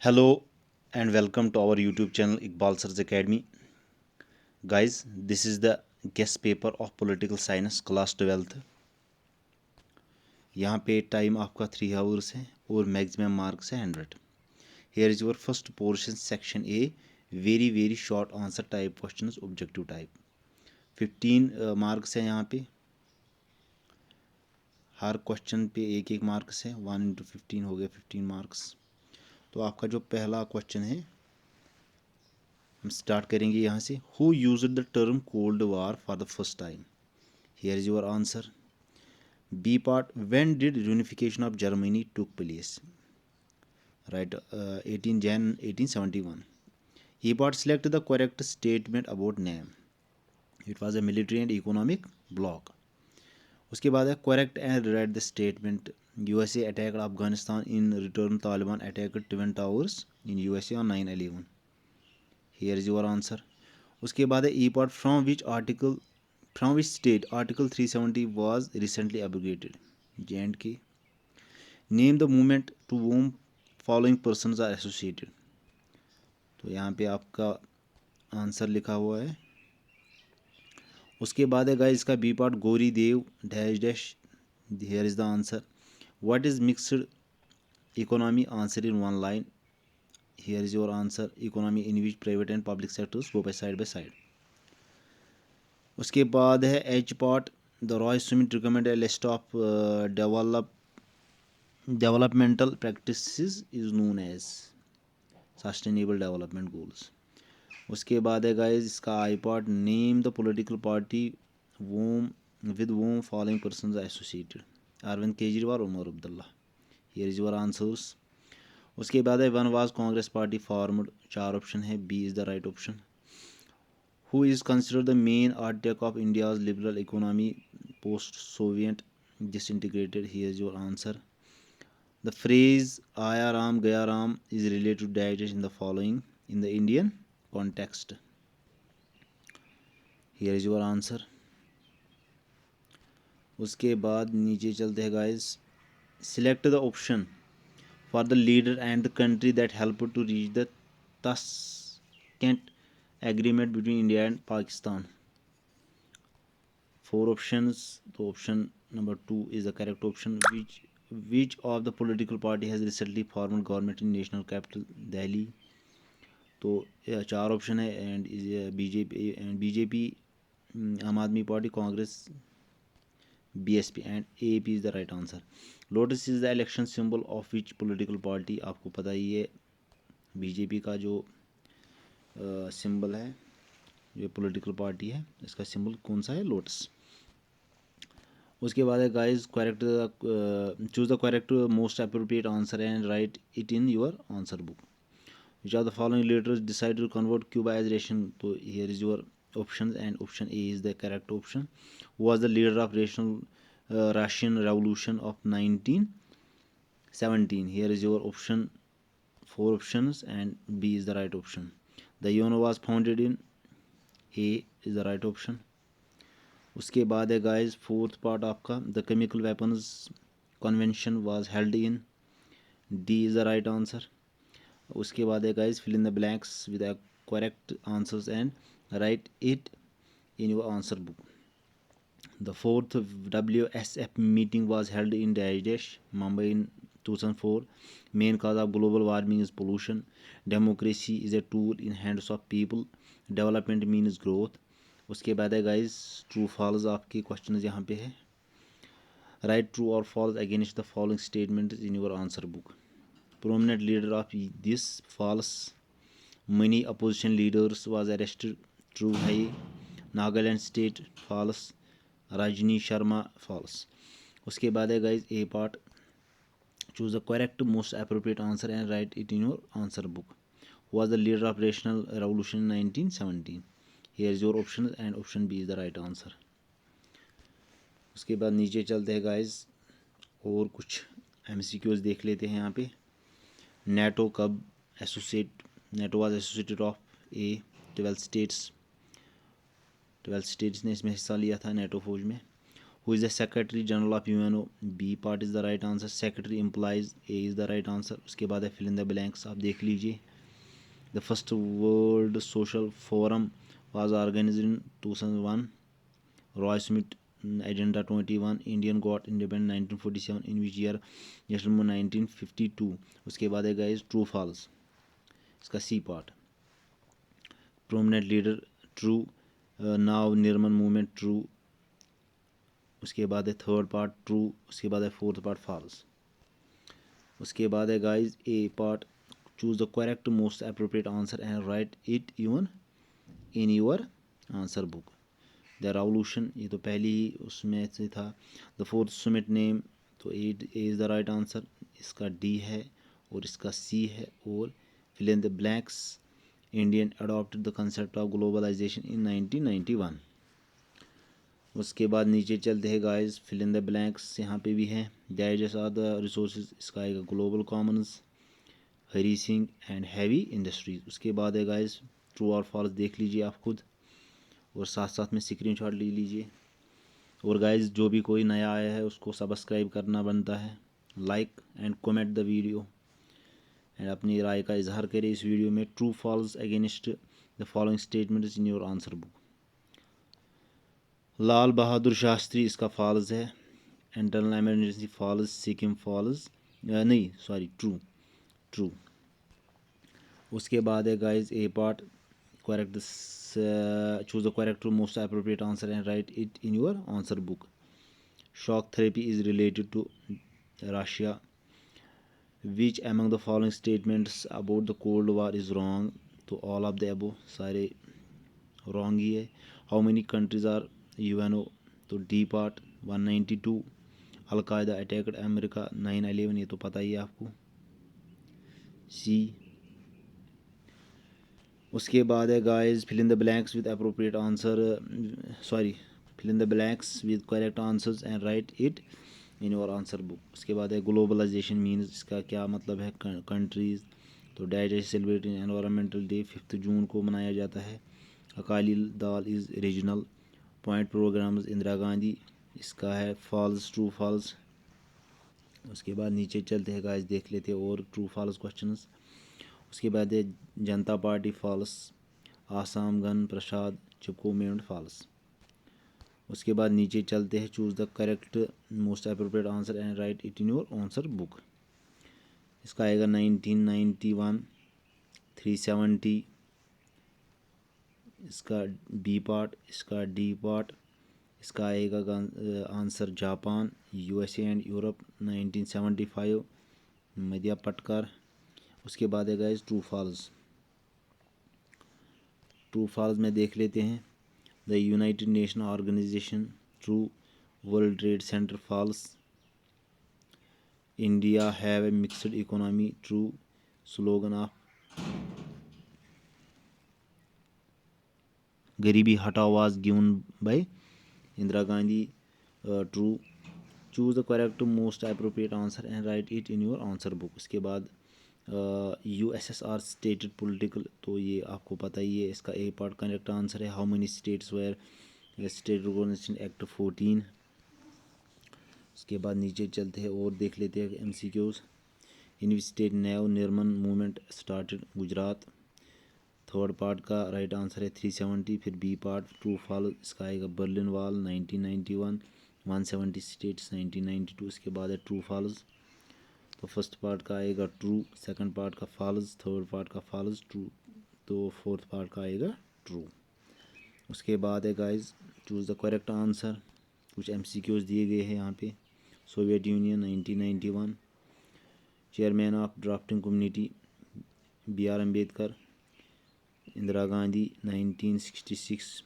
Hello and welcome to our YouTube channel Iqbal Sir's Academy. Guys, this is the guest paper of Political Science class 12th. यहाँ पे time आपका 3 hours है और maximum marks है 100. Here is your first portion section A. Very short answer type questions objective type. 15 marks है यहाँ पे. हर question पे एक मार्क्स है. 1 into 15 हो गया 15 मार्क्स. तो आपका जो पहला क्वेश्चन है हम स्टार्ट करेंगे यहाँ से. Who used the term cold war for the first time? Here is your answer. B part, when did unification of Germany took place? Right, 18 Jan 1871. E part, select the correct statement about NAM. It was a military and economic bloc. उसके बाद है correct and read the statement. USA attacked Afghanistan. In return, Taliban attacked Twin Towers in USA on 9/11. Here is your answer. उसके बाद है E part, from which state Article 370 was recently abrogated? J&K. Name the movement to whom following persons are associated. तो यहाँ पे आपका answer लिखा हुआ है. उसके बाद है गाइस इसका B part, Gauri Dev dash dash. Here is the answer. What is mixed economy? Answer in one line. Here is your answer. Economy in which private and public sectors go by side. उसके बाद है H part, the Rio summit recommend a list of developmental practices is known as sustainable development goals. उसके बाद है guys इसका I part, name the political party whom with वोम following persons associated? Arvind Kejriwal, Omar Abdullah. Here is your answers. उसके बाद है when was Congress party formed? 4 option है. B is the right option. Who is considered the main architect of India's liberal economy post-Soviet disintegrated? Here is your answer. The phrase "Aaya Ram Gaya Ram" is related to dash in the following in the Indian context. Here is your answer. उसके बाद नीचे चलते हैं guys. Select the option for the leader and the country that helped to reach the Tashkent agreement between India and Pakistan. 4 options. So option number 2 is the correct option. Which of the political party has recently formed government in national capital Delhi? तो 4 option है. And BJP, आम आदमी party, Congress, BSP and AP is the right answer. Lotus is the election symbol of which political party? आपको पता ही है BJP का जो सिंबल है, जो पॉलिटिकल पार्टी है, इसका सिंबल कौन सा है? लोटस. उसके बाद है guys correct choose the correct most appropriate answer and write it in your answer book. Which are the following leaders decide to convert Cuba as ration? तो here is your option and option A is the correct option. Was the leader of Russian revolution of 1917? Here is your option. 4 options and B is the right option. The UNO was founded in A is the right option. उसके बाद है guys fourth part आपका, the chemical weapons convention was held in? D is the right answer. उसके बाद है guys fill in the blanks with the correct answers and write it in your answer book. The fourth WSF meeting was held in dash Mumbai in 2004. Main cause of global warming is pollution. Democracy is a tool in hands of people. Development means growth. उसके बाद है guys true false आपके question यहाँ पे है. Write true और false against the following statement in your answer book. Prominent leader of this false. Many opposition leaders was arrested? True है. Nagaland state false. Rajni Sharma false. उसके बाद है guys A part, choose the correct most appropriate answer and write it in your answer book. Who was the leader of national revolution in 1917? Here is your options and option B is the right answer. उसके बाद नीचे चलते हैं guys और कुछ MCQs देख लेते हैं यहाँ पे. NATO कब associate? NATO was associated of A 12 states. 12 states ने इसमें हिस्सा लिया था NATO फौज में. Who is the Secretary General of UNO? B part is the right answer. Secretary implies A is the right answer. उसके बाद है fill in the blanks, आप देख लीजिए. The first World Social Forum was organized in 2001. Roy Smith Agenda 21. Indian got independent 1947. In which year? Yes, 1952. उसके बाद है guys true false. इसका C part. Prominent leader true. Now Nirman movement true. उसके बाद है थर्ड पार्ट ट्रू. उसके बाद है फोर्थ पार्ट फॉल्स. उसके बाद है guys A part. Choose the correct most appropriate answer and write it even in your answer book. The revolution, ये तो पहले ही उसमें से था. द फोर्थ सुमिट नेम, तो A is the right answer. इसका डी है और इसका सी है. और fill in the blanks. Indian adopted the concept of globalization in 1991. उसके बाद नीचे चलते हैं guys fill in the blanks. यहाँ पे भी है डाइजेस्ट आर द रिसोर्सेज. इसका आएगा global Commons, Hari Singh and heavy industries. उसके बाद है गाइस ट्रू और फॉल्स, देख लीजिए आप खुद और साथ साथ में स्क्रीनशॉट ले लीजिए. और गाइस जो भी कोई नया आया है उसको सब्सक्राइब करना बनता है. Like and comment the video and अपनी राय का इजहार करें इस वीडियो में. True false against the following statements in your answer book. Lal Bahadur Shastri, इसका फॉल्स है. Internal emergency false. Sikkim false, नहीं सॉरी ट्रू. ट्रू. उसके बाद है guys A part. Correct choose the correct most appropriate answer and write it in your answer book. Shock therapy is related to Russia. Which among the following statements about the cold war is wrong. तो all of the above सारे wrong ही है. How many countries are UNO. तो D part 192. Al Qaeda attacked America 9/11, ये तो पता ही है आपको. सी. उसके बाद है guys fill in the blanks with appropriate answer, sorry fill in the blanks with correct answers and write it in your answer book. उसके बाद है ग्लोबलाइजेशन मीन्स, इसका क्या मतलब है. कंट्रीज. तो that is celebrating environmental day 5 जून को मनाया जाता है. Akali Dal is regional. Point programs Indira Gandhi, इसका है फॉल्स. True false. उसके बाद नीचे चलते हैं गाइस, देख लेते हैं और ट्रू फॉल्स क्वेश्चंस. उसके बाद है जनता पार्टी फॉल्स. आसाम गण प्रसाद चिपको मूवमेंट फॉल्स. उसके बाद नीचे चलते हैं choose the correct most appropriate answer and write it in your answer book. इसका आएगा 1991. 370. इसका बी पार्ट. इसका डी पार्ट. इसका आएगा answer Japan, USA and Europe 1975. Medha Patkar. उसके बाद है guys true false. True false में देख लेते हैं. The united nation organization true. World trade centre false. India have a mixed economy true. Slogan of गरीबी हटाओ was given by Indira Gandhi true. Choose the correct most appropriate answer and write it in your answer book. उसके बाद USSR stated political, तो ये आपको पता ही है. इसका ए पार्ट करेक्ट आंसर है. How many states were state organization act 14. उसके बाद नीचे चलते हैं और देख लेते हैं MCQs. In which state Nav Nirman movement started. Gujarat. Third part का राइट आंसर है 370. फिर बी पार्ट ट्रू फॉल्स. इसका आएगा बर्लिन वॉल 1991. 170 स्टेट्स 1992. इसके बाद है ट्रू फॉल्स. तो फर्स्ट पार्ट का आएगा ट्रू, सेकंड पार्ट का फॉल्स, थर्ड पार्ट का फॉल्स ट्रू, तो फोर्थ पार्ट का आएगा ट्रू. उसके बाद है guys choose the correct answer. कुछ एमसीक्यूज दिए गए हैं यहाँ पे. Soviet union 1991. Chairman of drafting community B R Ambedkar. Indira Gandhi 1966.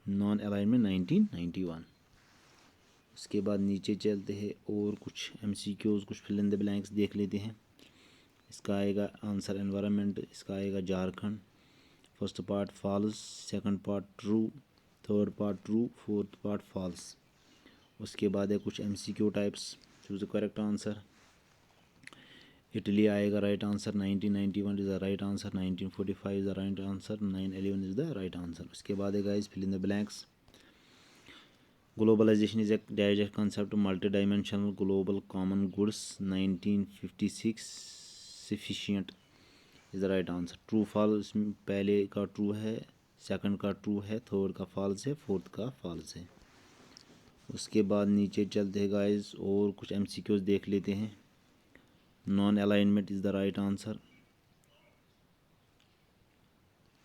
Non alignment 1991. उसके बाद नीचे चलते हैं और कुछ एमसीक्यूज, कुछ फिल इन द ब्लैंक्स देख लेते हैं. इसका आएगा आंसर एनवायरनमेंट. इसका आएगा Jharkhand. First part false, second part true, third part true, fourth part false. उसके बाद है कुछ MCQ types. Choose the correct answer. Italy आएगा right answer. 1991 is the right answer. 1945 is the right answer. 9/11 is the right answer. उसके बाद है guys fill in the blanks. Globalization is a dash concept, multi-dimensional global common goods, 1956. Sufficient is the right answer. True false इसमें पहले का true है, second का true है, third का फॉल्स है, फोर्थ का फॉल्स है। उसके बाद नीचे चलते हैं गाइस और कुछ एमसीक्यूज देख लेते हैं। Non alignment is the right answer.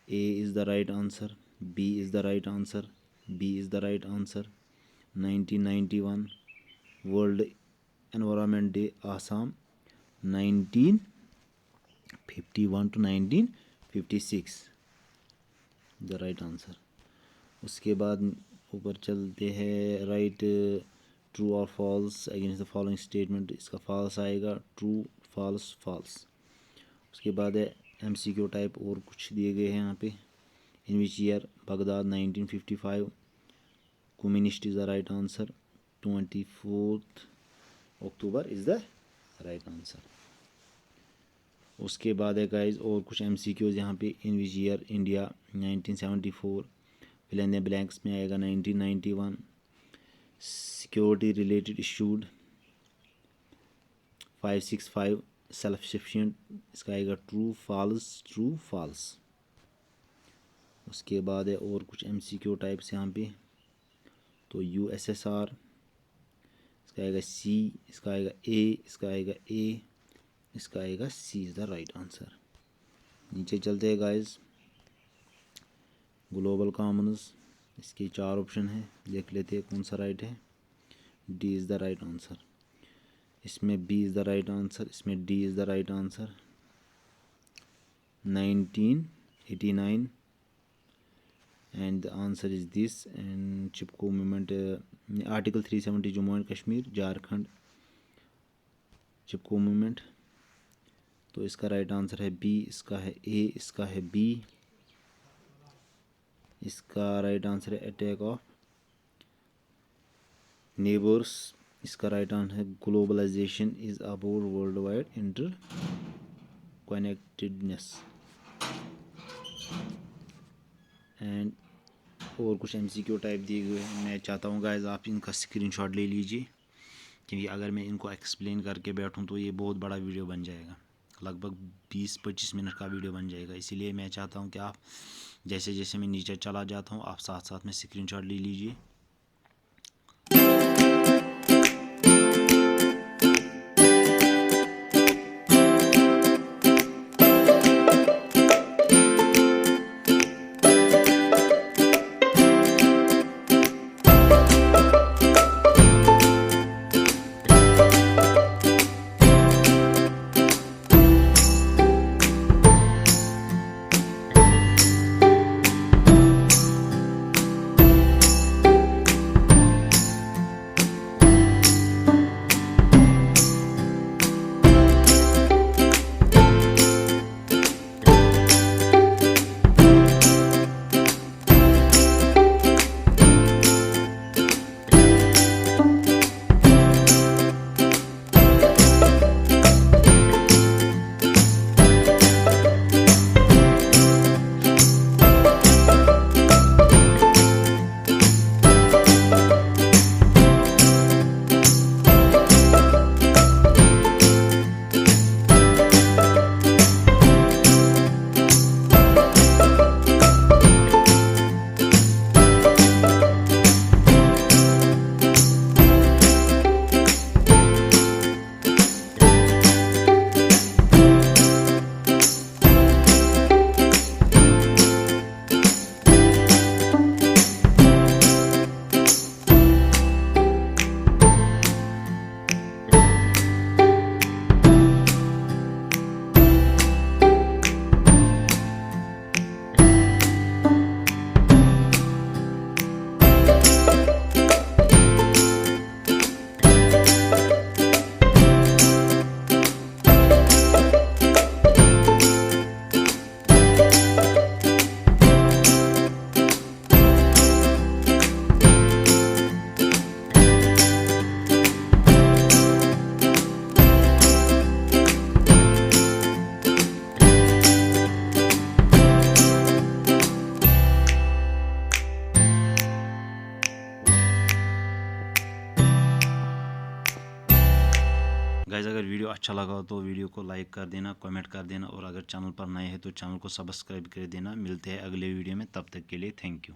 A is the right answer, B is the right answer, B is the right answer. 1991 world environment day Assam, 1951 to 1956 the right answer. उसके बाद ऊपर चलते हैं, राइट ट्रू और false against the following statement, इसका false आएगा, true false false. उसके बाद है एमसीक्यू टाइप और कुछ दिए गए हैं यहाँ पे। In which year Baghdad, 1955। Communist is the right answer, 24 October is the right answer. उसके बाद है गाइज और कुछ एमसीक्यूज यहाँ पे। In which year India, 1974। Fill in the blanks में आएगा 1991। Security related issued 565। Self sufficient, इसका आएगा ट्रू फॉल्स, ट्रू फॉल्स। उसके बाद है और कुछ एमसीक्यू टाइप्स यहाँ पे। तो यूएसएसआर, इसका आएगा सी, इसका आएगा ए, इसका आएगा ए, इसका आएगा सी इज़ द राइट आंसर। नीचे चलते हैं गाइस, ग्लोबल कॉमन्स, इसके 4 ऑप्शन हैं, देख लेते हैं कौन सा राइट है। D is the right answer. इसमें B is the right answer, इसमें D is the right answer. 1989 and the answer is this। and Chipko movement, article 370 Jammu and Kashmir, Jharkhand Chipko movement. तो इसका राइट आंसर है बी, इसका है ए, इसका है बी। इसका राइट आंसर है अटैक ऑफ नेबर्स। इसका राइट आंसर है globalization is about worldwide interconnectedness. And और कुछ एमसीक्यू टाइप दिए हुए हैं। मैं चाहता हूँ गाइस आप इनका स्क्रीनशॉट ले लीजिए, क्योंकि अगर मैं इनको एक्सप्लेन करके बैठूँ तो ये बहुत बड़ा वीडियो बन जाएगा, लगभग 20-25 मिनट का वीडियो बन जाएगा। इसीलिए मैं चाहता हूँ कि आप जैसे जैसे मैं नीचे चला जाता हूँ आप साथ साथ में स्क्रीनशॉट ले लीजिए। गाइस अगर वीडियो अच्छा लगा हो तो वीडियो को लाइक कर देना, कमेंट कर देना, और अगर चैनल पर नए हैं तो चैनल को सब्सक्राइब कर देना। मिलते हैं अगले वीडियो में, तब तक के लिए थैंक यू।